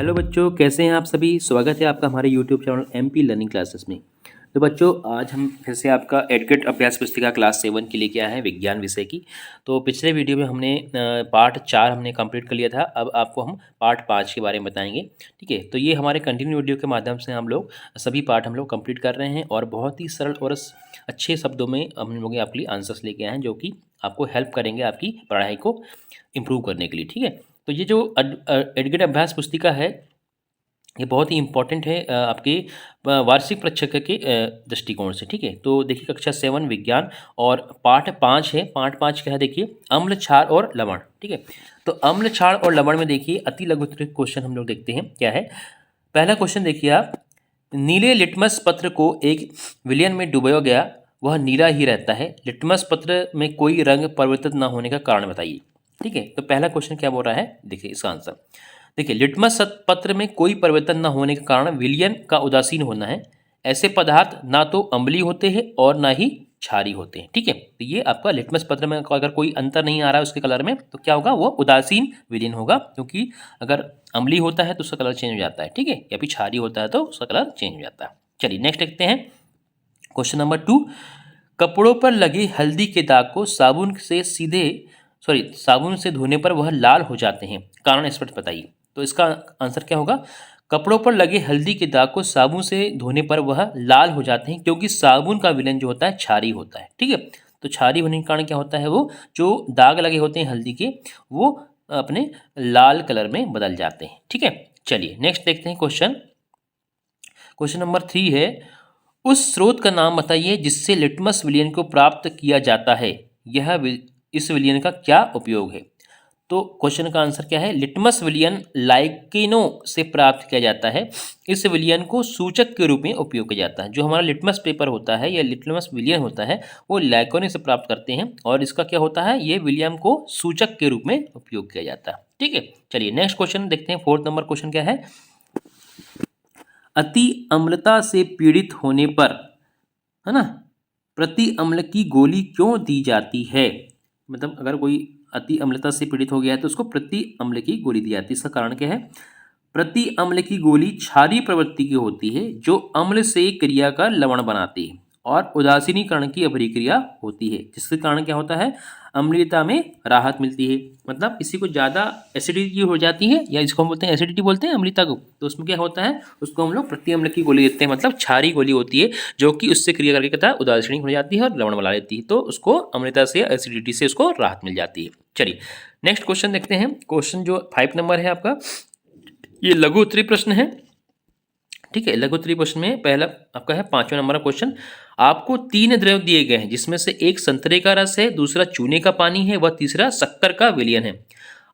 Hello बच्चों, कैसे हैं आप सभी। स्वागत है आपका हमारे YouTube channel MP learning classes में। तो बच्चों, आज हम फिर से आपका एडगेट अभ्यास पुस्तिका क्लास 7 की लेके आए हैं विज्ञान विषय की। तो पिछले वीडियो में हमने पार्ट 4 हमने कंप्लीट कर लिया था। अब आपको हम पार्ट 5 के बारे में बताएंगे। ठीक है, तो ये हमारे कंटिन्यू वीडियो के माध्यम से हम लोग सभी पार्ट हम लोग कंप्लीट कर रहे हैं और बहुत ही सरल और अच्छे शब्दों में हम लोग आपके लिए आंसर्स लेके आए हैं, जो कि आपको हेल्प करेंगे आपकी पढ़ाई को इम्प्रूव करने के लिए। ठीक है, तो ये जो एडगेट अभ्यास पुस्तिका है, ये बहुत ही इम्पॉर्टेंट है आपके वार्षिक परीक्षा के दृष्टिकोण से। ठीक है, तो देखिए कक्षा 7 विज्ञान और पाठ 5 है। पाठ 5 क्या है, देखिए अम्ल, क्षार और लवण। ठीक है, तो अम्ल, क्षार और लवण में देखिए अति लघुत्तरित क्वेश्चन हम लोग देखते हैं क्या है। पहला क्वेश्चन देखिए आप, नीले लिटमस पत्र को एक विलयन में डुबोया गया, वह नीला ही रहता है। लिटमस पत्र में कोई रंग परिवर्तित न होने का कारण बताइए। ठीक है, तो पहला क्वेश्चन क्या बोल रहा है, देखिए इसका आंसर देखिए, लिटमस पत्र में कोई परिवर्तन न होने के कारण विलयन का उदासीन होना है। ऐसे पदार्थ ना तो अम्लीय होते हैं और ना ही क्षारी होते हैं। ठीक है, तो ये आपका लिटमस पत्र में अगर कोई अंतर नहीं आ रहा है उसके कलर में, तो क्या होगा, वो उदासीन विलयन होगा, क्योंकि अगर अम्लीय होता है तो उसका कलर चेंज हो जाता है। ठीक है, या फिर क्षारी होता है तो उसका कलर चेंज हो जाता है। चलिए नेक्स्ट देखते हैं क्वेश्चन नंबर 2। कपड़ों पर लगे हल्दी के दाग को साबुन से धोने पर वह लाल हो जाते हैं, कारण स्पष्ट बताइए। तो इसका आंसर क्या होगा, कपड़ों पर लगे हल्दी के दाग को साबुन से धोने पर वह लाल हो जाते हैं, क्योंकि साबुन का विलयन जो होता है क्षारी होता है। ठीक है, तो क्षारी होने के कारण क्या होता है, वो जो दाग लगे होते हैं हल्दी के, वो अपने लाल कलर में बदल जाते हैं। ठीक है, चलिए नेक्स्ट देखते हैं क्वेश्चन नंबर 3 है, उस स्रोत का नाम बताइए जिससे लिटमस विलयन को प्राप्त किया जाता है। इस विलयन का क्या उपयोग है। तो क्वेश्चन का आंसर क्या है, लिटमस विलयन लाइकेनो से प्राप्त किया जाता है। इस विलयन को सूचक के रूप में उपयोग किया जाता है। जो हमारा लिटमस पेपर होता है या लिटमस विलयन होता है, वो लाइकेनो से प्राप्त करते हैं और इसका क्या होता है, ये विलयन को सूचक के रूप में उपयोग किया जाता है। ठीक है, चलिए नेक्स्ट क्वेश्चन देखते हैं। 4 नंबर क्वेश्चन क्या है, अति अम्लता से पीड़ित होने पर, है ना, प्रति अम्ल की गोली क्यों दी जाती है। मतलब अगर कोई अति अम्लता से पीड़ित हो गया है तो उसको प्रति अम्ल की गोली दी जाती है। इसका कारण क्या है, प्रति अम्ल की गोली क्षारीय प्रवृत्ति की होती है, जो अम्ल से क्रिया का लवण बनाती है और उदासीनीकरण की अभिक्रिया होती है, जिसके कारण क्या होता है, अम्लीयता में राहत मिलती है। मतलब किसी को ज़्यादा एसिडिटी हो जाती है, या इसको हम बोलते हैं एसिडिटी बोलते हैं अम्लीयता को, तो उसमें क्या होता है, उसको हम लोग प्रति अम्ल की गोली देते हैं। मतलब क्षारी गोली होती है जो कि उससे क्रिया करके कहता है उदासीन हो जाती है और लवण बना लेती है, तो उसको अम्लीयता से एसिडिटी से उसको राहत मिल जाती है। चलिए नेक्स्ट क्वेश्चन देखते हैं। क्वेश्चन जो 5 नंबर है आपका, ये लघु उत्तरीय प्रश्न है। ठीक है, लघु उत्तरीय प्रश्न में पहला आपका है 5वें नंबर का क्वेश्चन। आपको 3 द्रव दिए गए हैं, जिसमें से एक संतरे का रस है, दूसरा चूने का पानी है, वह तीसरा शक्कर का विलयन है।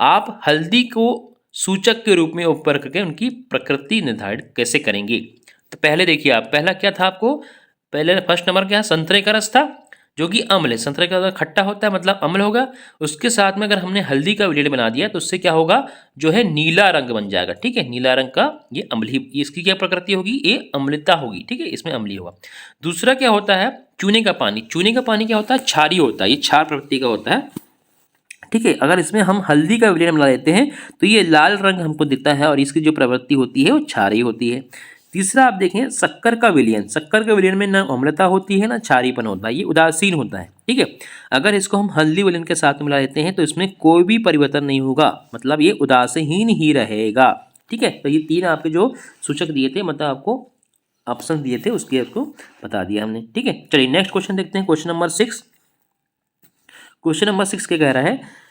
आप हल्दी को सूचक के रूप में उपयोग करके उनकी प्रकृति निर्धारित कैसे करेंगे। तो पहले देखिए आप, पहला क्या था आपको, पहले फर्स्ट नंबर क्या, संतरे का रस था जो कि अम्ल है। संतरे का खट्टा होता है मतलब अम्ल होगा। उसके साथ में अगर हमने हल्दी का विलयन बना दिया तो उससे क्या होगा, जो है नीला रंग बन जाएगा। ठीक है, नीला रंग का ये अम्लीय, इसकी क्या प्रकृति होगी, ये अम्लता होगी। ठीक है, इसमें अम्लीय होगा। दूसरा क्या होता है, चूने का पानी। चूने का पानी क्या होता है, क्षारीय होता है, ये क्षार प्रवृत्ति का होता है। ठीक है, अगर इसमें हम हल्दी का विलयन बना देते हैं तो ये लाल रंग हमको दिखता है और इसकी जो प्रवृत्ति होती है वो क्षारीय होती है। तीसरा आप देखें, शक्कर का विलयन। शक्कर के विलयन में ना अम्लता होती है ना क्षारीयपन होता है, ये उदासीन होता है। ठीक है, अगर इसको हम हल्दी विलयन के साथ मिला देते हैं तो इसमें कोई भी परिवर्तन नहीं होगा, मतलब ये उदासीन ही रहेगा। ठीक है, तो ये 3 आपके जो सूचक दिए थे, मतलब आपको ऑप्शन दिए थे, उसके आपको बता दिया हमने। ठीक है, चलिए नेक्स्ट क्वेश्चन देखते हैं। Question number 6। क्वेश्चन नंबर 6 क्या कह रहा है,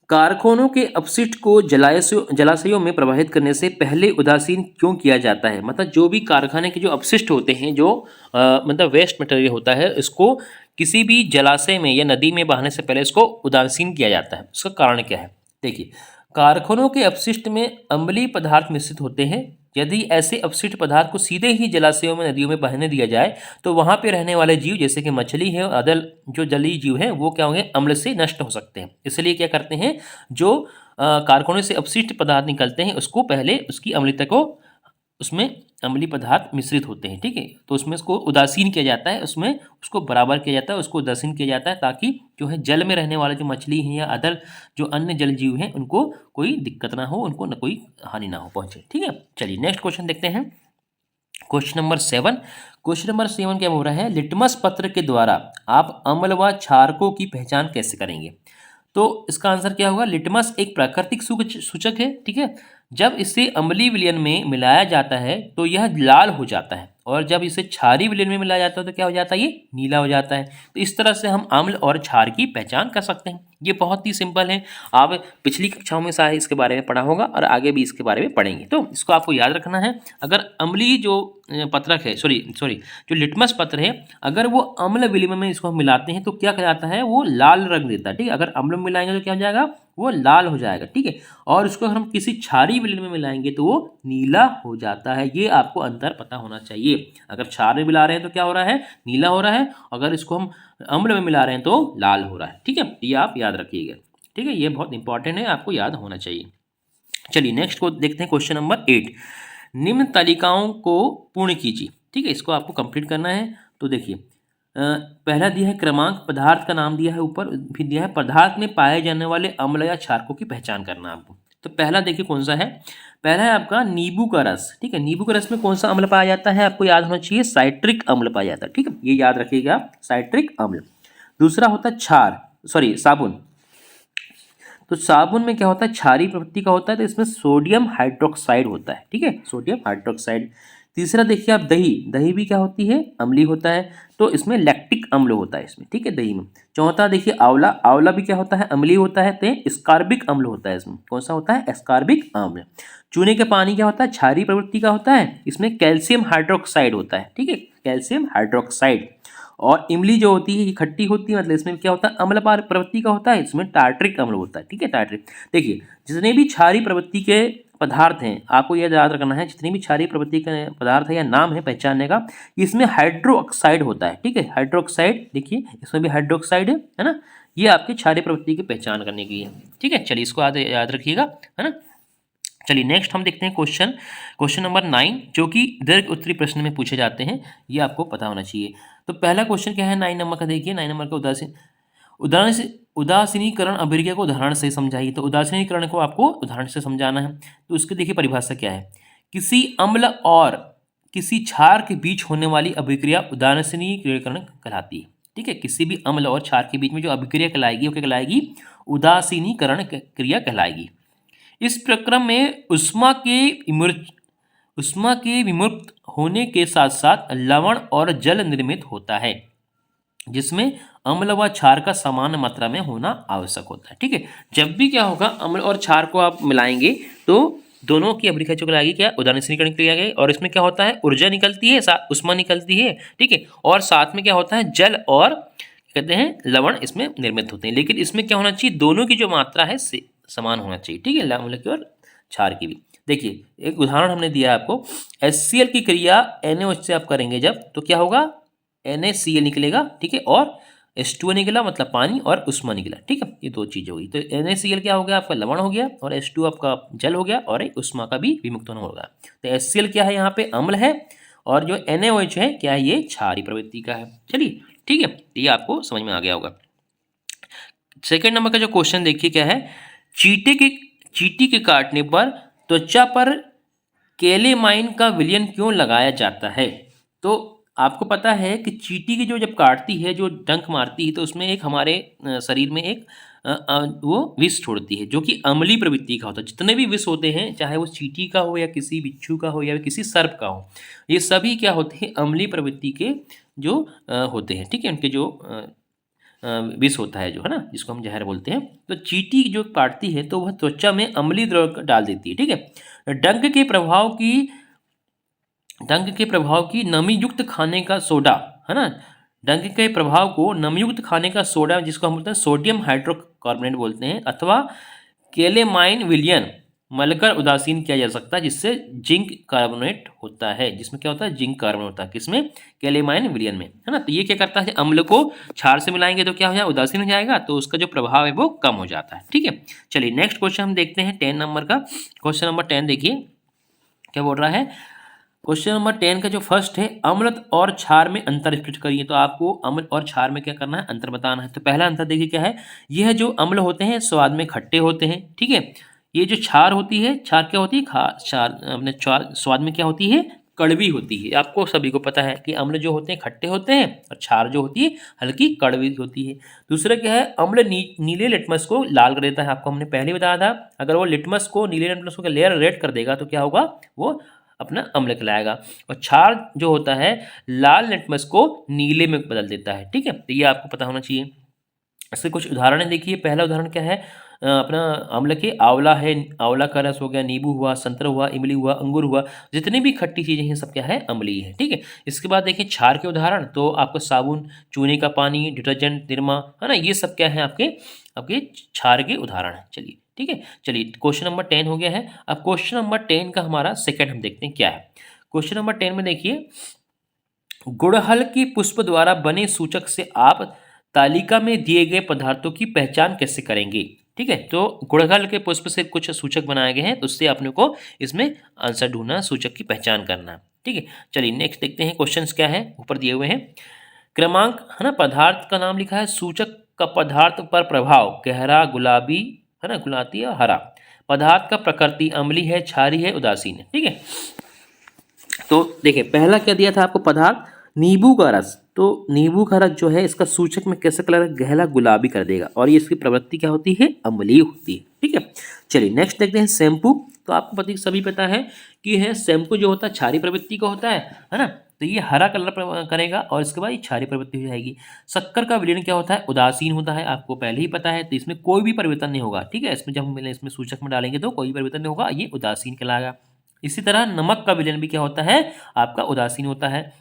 कारखानों के अपशिष्ट को जलाशयों में प्रवाहित करने से पहले उदासीन क्यों किया जाता है। मतलब जो भी कारखाने के जो अपशिष्ट होते हैं, जो मतलब वेस्ट मटेरियल होता है, इसको किसी भी जलाशय में या नदी में बहाने से पहले इसको उदासीन किया जाता है। उसका कारण क्या है, देखिए कारखानों के अपशिष्ट में अम्लीय पदार्थ मिश्रित होते हैं। यदि ऐसे अपशिष्ट पदार्थ को सीधे ही जलाशयों में नदियों में बहने दिया जाए तो वहाँ पे रहने वाले जीव, जैसे कि मछली है और अदर जो जलीय जीव हैं, वो क्या होंगे, अम्ल से नष्ट हो सकते हैं। इसलिए क्या करते हैं, जो कारखानों से अपशिष्ट पदार्थ निकलते हैं उसको पहले उसकी अम्लता को उसमें अम्लीय पदार्थ मिश्रित होते हैं, ठीक है। तो उसमें उसको उदासीन किया जाता है, उसमें उसको बराबर किया जाता है, उसको उदासीन किया जाता है, ताकि जो है जल में रहने वाले जो मछली हैं या अदर जो अन्य जल जीव हैं उनको कोई दिक्कत ना हो, उनको न कोई हानि ना हो पहुँचे, ठीक है। चलिए नेक्स्ट क्वेश्चन देखते हैं। Question number 7। क्वेश्चन नंबर 7 क्या बोल रहा है, लिटमस पत्र के द्वारा आप अम्ल व क्षारकों की पहचान कैसे करेंगे। तो इसका आंसर क्या होगा, लिटमस एक प्राकृतिक सूचक है, ठीक है। जब इसे अम्लीय विलयन में मिलाया जाता है तो यह लाल हो जाता है, और जब इसे क्षारीय विलयन में मिलाया जाता है तो क्या हो जाता है, ये नीला हो जाता है। तो इस तरह से हम अम्ल और क्षार की पहचान कर सकते हैं। ये बहुत ही सिंपल है, आप पिछली कक्षाओं में शायद इसके बारे में पढ़ा होगा और आगे भी इसके बारे में पढ़ेंगे, तो इसको आपको याद रखना है। अगर अम्लीय जो पत्रक है, सॉरी जो लिटमस पत्र है, अगर वो अम्ल विलयन में इसको हम मिलाते हैं तो क्या कहलाता है, वो लाल रंग देता है, ठीक है। अगर अम्ल में मिलाएंगे तो क्या हो जाएगा, वो लाल हो जाएगा, ठीक है। और उसको हम किसी क्षारीय विलयन में मिलाएंगे तो वो नीला हो जाता है। ये आपको अंतर पता होना चाहिए। अगर क्षार में मिला रहे हैं तो क्या हो रहा है, नीला हो रहा है, अगर इसको हम अम्ल में मिला रहे हैं तो लाल हो रहा है, ठीक है। ये आप याद रखिएगा, ठीक है। ये बहुत इंपॉर्टेंट है, आपको याद होना चाहिए। चलिए नेक्स्ट को देखते हैं, क्वेश्चन नंबर 8। निम्न तालिकाओं को पूर्ण कीजिए, ठीक है। इसको आपको कंप्लीट करना है। तो देखिए, पहला दिया है क्रमांक, पदार्थ का नाम दिया है ऊपर, फिर दिया है पदार्थ में पाए जाने वाले अम्ल या क्षारकों की पहचान करना आपको। तो पहला देखिए कौन सा है, पहला है आपका नींबू का रस, ठीक है। नींबू के रस में कौन सा अम्ल पाया जाता है, आपको याद होना चाहिए, साइट्रिक अम्ल पाया जाता है, ठीक है। ये याद रखिएगा, साइट्रिक अम्ल। दूसरा होता है साबुन। तो साबुन में क्या होता है, क्षारीय प्रवृत्ति का होता है, तो इसमें सोडियम हाइड्रोक्साइड होता है, ठीक है, सोडियम हाइड्रोक्साइड। तीसरा देखिए आप, दही भी क्या होती है, अम्लीय होता है, तो इसमें लैक्टिक अम्ल होता है इसमें, ठीक है, दही में। चौथा देखिए आंवला भी क्या होता है, अम्लीय होता है, तो स्कार्बिक अम्ल होता है इसमें। कौन सा होता है, स्कार्बिक अम्ल। चूने के पानी क्या होता है, क्षारीय प्रवृत्ति का होता है, इसमें कैल्शियम हाइड्रोक्साइड होता है, ठीक है, कैल्शियम हाइड्रोक्साइड। और इमली जो होती है ये खट्टी होती है, मतलब इसमें क्या होता है, अम्ल प्रवृत्ति का होता है, इसमें टार्ट्रिक अम्ल होता है, ठीक है, टार्ट्रिक। देखिए जितने भी क्षारीय प्रवृत्ति के पदार्थ हैं, आपको यह याद रखना है, जितनी भी क्षारीय प्रवृत्ति के पदार्थ है या नाम है पहचानने का, इसमें हाइड्रोक्साइड होता है, ठीक है, हाइड्रोक्साइड। देखिए इसमें भी हाइड्रोक्साइड है ना, ये आपकी क्षारीय प्रवृत्ति की पहचान करने की है, ठीक है। चलिए इसको याद रखिएगा, है ना। चलिए नेक्स्ट हम देखते हैं क्वेश्चन नंबर 9, जो कि दीर्घ उत्तरीय प्रश्न में पूछे जाते हैं, ये आपको पता होना चाहिए। तो पहला क्वेश्चन क्या है 9 नंबर का, देखिए 9 नंबर का, उदासीनीकरण अभिक्रिया को उदाहरण से समझाइए। तो उदासीनीकरण को आपको उदाहरण से समझाना है। तो उसकी देखिए परिभाषा क्या है, किसी अम्ल और किसी क्षार के बीच होने वाली अभिक्रिया उदासीनीकरण कहलाती है, ठीक है। किसी भी अम्ल और क्षार के बीच में जो अभिक्रिया कहलाएगी वो क्या कहलाएगी, उदासीनीकरण क्रिया कहलाएगी। इस प्रक्रम में उष्मा के विमुक्त होने के साथ साथ लवण और जल निर्मित होता है, जिसमें अम्ल व क्षार का समान मात्रा में होना आवश्यक होता है, ठीक है। जब भी क्या होगा, अम्ल और क्षार को आप मिलाएंगे तो दोनों की अभिक्रिया जो कहलाएगी क्या, उदासीनीकरण क्रिया है। और इसमें क्या होता है, ऊर्जा निकलती है, उष्मा निकलती है, ठीक है। और साथ में क्या होता है, जल और कहते हैं लवण इसमें निर्मित होते हैं। लेकिन इसमें क्या होना चाहिए, दोनों की जो मात्रा है समान होना चाहिए, ठीक है, अम्ल की और क्षार की भी। देखिए एक उदाहरण हमने दिया आपको, HCl की क्रिया NaOH से आप करेंगे जब, तो क्या होगा, NaCl निकलेगा, ठीक है, और H2O निकला, मतलब पानी, और उष्मा निकला, ठीक है। ये दो चीज़ होगी। तो NaCl क्या हो गया, आपका लवण हो गया, और H2O आपका जल हो गया, और एक उष्मा का भी विमुक्त होना होगा। तो HCl क्या है, यहाँ पे अम्ल है, और जो NaOH है क्या है, ये क्षारीय प्रवृत्ति का है। चलिए ठीक है, ये आपको समझ में आ गया होगा। सेकेंड नंबर का जो क्वेश्चन देखिए क्या है, चींटी के काटने पर त्वचा पर केलेमाइन का विलयन क्यों लगाया जाता है। तो आपको पता है कि चींटी की जब काटती है, जो डंक मारती है, तो उसमें एक हमारे शरीर में एक वो विष छोड़ती है, जो कि अम्लीय प्रवृत्ति का होता है। जितने भी विष होते हैं, चाहे वो चींटी का हो या किसी बिच्छू का हो या किसी सर्प का हो, ये सभी क्या होते हैं, अम्लीय प्रवृत्ति के जो होते हैं, ठीक है। उनके जो विष होता है, जो है ना, जिसको हम जहर बोलते हैं। तो चींटी जो काटती है तो वह त्वचा में अम्लीय द्रव डाल देती है, ठीक है। डंक के प्रभाव की नमी युक्त खाने का सोडा, है ना, डंक के प्रभाव को नमी युक्त खाने का सोडा, जिसको हम बोलते हैं सोडियम हाइड्रोकार्बोनेट बोलते हैं, अथवा केलेमाइन विलयन मलकर उदासीन किया जा सकता है, जिससे जिंक कार्बोनेट होता है, जिसमें क्या होता है, जिंक कार्बन होता है, किसमें, केलेमाइन विलयन में, है ना। तो ये क्या करता है, अम्ल को क्षार से मिलाएंगे तो क्या हो जाएगा, उदासीन हो जाएगा, तो उसका जो प्रभाव है वो कम हो जाता है, ठीक है। चलिए नेक्स्ट क्वेश्चन हम देखते हैं 10 नंबर का। क्वेश्चन नंबर 10 देखिए क्या बोल रहा है, क्वेश्चन नंबर 10 का जो फर्स्ट है, अम्ल और क्षार में अंतर स्पष्ट करिए। तो आपको अम्ल और क्षार में क्या करना है, अंतर बताना है। तो पहला अंतर देखिए क्या है, यह जो अम्ल होते हैं स्वाद में खट्टे होते हैं, ठीक है। ये जो क्षार होती है, क्षार क्या होती है, क्षार अपने स्वाद में क्या होती है, कड़वी होती है। आपको सभी को पता है कि अम्ल जो होते हैं खट्टे होते हैं और क्षार जो होती है हल्की कड़वी होती है। दूसरा क्या है, अम्ल नीले लिटमस को लाल कर देता है। आपको हमने पहले बताया था, अगर वो लिटमस को, नीले लिटमस को लेयर रेड कर देगा तो क्या होगा, वो अपना अम्ल कहलाएगा। और क्षार जो होता है लाल लिटमस को नीले में बदल देता है, ठीक है। तो ये आपको पता होना चाहिए। इसके कुछ उदाहरण देखिए। पहला उदाहरण क्या है, अपना अम्ल के, आंवला है, आंवला का रस हो गया, नींबू हुआ, संतरा हुआ, इमली हुआ, अंगूर हुआ, जितनी भी खट्टी चीज़ें हैं सब क्या है, अम्लीय है, ठीक है। इसके बाद देखिए क्षार के उदाहरण, तो आपको साबुन, चूने का पानी, डिटर्जेंट, निरमा, है ना, ये सब क्या है, आपके आपके क्षार के उदाहरण है। चलिए ठीक है, चलिए क्वेश्चन नंबर 10 हो गया है। अब क्वेश्चन नंबर 10 का हमारा सेकेंड हम देखते हैं क्या है। क्वेश्चन नंबर 10 में देखिए, गुड़हल के पुष्प द्वारा बने सूचक से आप तालिका में दिए गए पदार्थों की पहचान कैसे करेंगे, ठीक है। तो गुड़हल के पुष्प से कुछ सूचक बनाए गए हैं, तो उससे अपने को इसमें आंसर ढूंढना, सूचक की पहचान करना, ठीक है। चलिए नेक्स्ट देखते हैं, क्वेश्चंस क्या है, ऊपर दिए हुए हैं। क्रमांक, है ना, पदार्थ का नाम लिखा है, सूचक का पदार्थ पर प्रभाव, गहरा गुलाबी, है ना, गुलाबी और हरा। पदार्थ का प्रकृति, अम्लीय है, क्षारीय है, उदासीन है, ठीक है। तो देखिए पहला क्या दिया था आपको पदार्थ, नींबू का रस। तो नींबू का रस जो है इसका सूचक में कैसे कलर है, गहरा गुलाबी कर देगा, और ये इसकी प्रवृत्ति क्या होती है, अम्लीय होती है, ठीक है। चलिए नेक्स्ट देखते हैं, शैम्पू। तो आपको सभी पता है कि है शैम्पू जो होता है क्षारीय प्रवृत्ति का होता है ना। तो ये हरा कलर करेगा और इसके बाद ये क्षारीय प्रवृत्ति हो जाएगी। शक्कर का विलयन क्या होता है, उदासीन होता है, आपको पहले ही पता है। तो इसमें कोई भी परिवर्तन नहीं होगा, ठीक है। इसमें जब हम इसमें सूचक में डालेंगे तो कोई परिवर्तन नहीं होगा, ये उदासीन कहलाएगा। इसी तरह नमक का विलयन भी क्या होता है, आपका उदासीन होता है।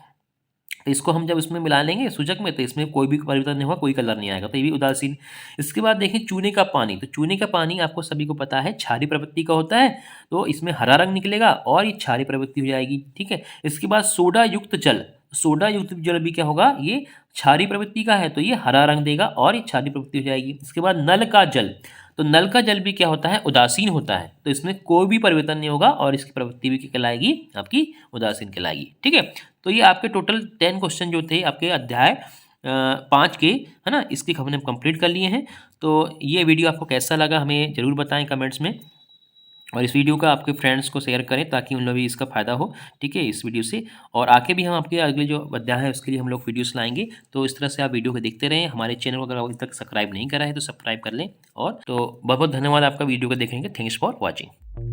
तो इसको हम जब इसमें मिला लेंगे सूचक में, तो इसमें कोई भी परिवर्तन नहीं होगा, कोई कलर नहीं आएगा, तो ये भी उदासीन। इसके बाद देखें चूने का पानी। तो चूने का पानी आपको सभी को पता है क्षारीय प्रवृत्ति का होता है, तो इसमें हरा रंग निकलेगा और ये क्षारीय प्रवृत्ति हो जाएगी, ठीक है। इसके बाद सोडा युक्त जल। सोडा युक्त जल भी क्या होगा, ये क्षारीय प्रवृत्ति का है, तो ये हरा रंग देगा और ये क्षारीय प्रवृत्ति हो जाएगी। इसके बाद नल का जल। तो नल का जल भी क्या होता है, उदासीन होता है, तो इसमें कोई भी परिवर्तन नहीं होगा और इसकी प्रवृत्ति भी क्या कहलाएगी, आपकी उदासीन कहलाएगी, ठीक है। तो ये आपके टोटल 10 क्वेश्चन जो थे आपके अध्याय 5 के, है ना, इसके हमने कंप्लीट कर लिए हैं। तो ये वीडियो आपको कैसा लगा हमें ज़रूर बताएं कमेंट्स में, और इस वीडियो का आपके फ्रेंड्स को शेयर करें ताकि उन लोग भी इसका फ़ायदा हो, ठीक है, इस वीडियो से। और आगे भी हम आपके अगले जो अध्याय है उसके लिए हम लोग वीडियोस लाएंगे, तो इस तरह से आप वीडियो को देखते रहें। हमारे चैनल को अगर अभी तक सब्सक्राइब नहीं करा है तो सब्सक्राइब कर लें। और तो बहुत बहुत धन्यवाद आपका वीडियो को देखने के, थैंक्स फॉर वॉचिंग।